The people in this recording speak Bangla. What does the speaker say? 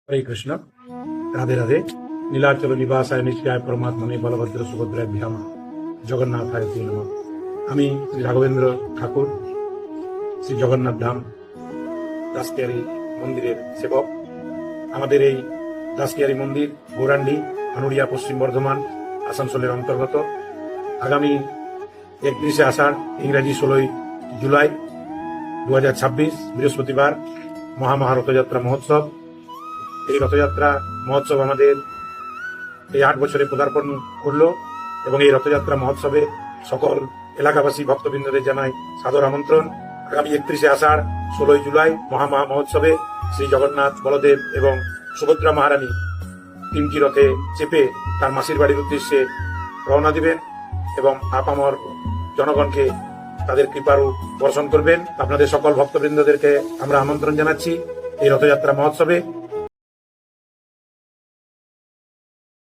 হরে কৃষ্ণ, রাধে রাধে। নীলাচল নিবাসায় নিত্যায় পরমাত্মনে বলভদ্র সুভদ্রায় ভ্যাম জগন্নাথায় নমঃ। আমি শ্রী রাঘবেন্দ্র ঠাকুর, শ্রী জগন্নাথ ধাম দাসকিয়ারি মন্দিরের সেবক। আমাদের এই দাসকিয়ারি মন্দির গৌরান্ডি, ভানুরিয়া, পশ্চিম বর্ধমান, আসানসোলের অন্তর্গত। আগামী 31শে আষাঢ়, ইংরাজি 16ই জুলাই 2026 বৃহস্পতিবার মহা রথযাত্রা মহোৎসব। এই রথযাত্রা মহোৎসব আমাদের এই 8 বছরে পদার্পণ করলো এবং এই রথযাত্রা মহোৎসবে সকল এলাকাবাসী ভক্তবৃন্দদের জানাই সাদর আমন্ত্রণ। আগামী 31শে আষাঢ় 16ই জুলাই মহা মহোৎসবে শ্রী জগন্নাথ, বলদেব এবং সুভদ্রা মহারানী 3টি রথে চেপে তার মাসির বাড়ির উদ্দেশ্যে রওনা দিবেন এবং আপামর জনগণকে তাদের কৃপারু বর্ষণ করবেন। আপনাদের সকল ভক্তবৃন্দদেরকে আমরা আমন্ত্রণ জানাচ্ছি এই রথযাত্রা মহোৎসবে।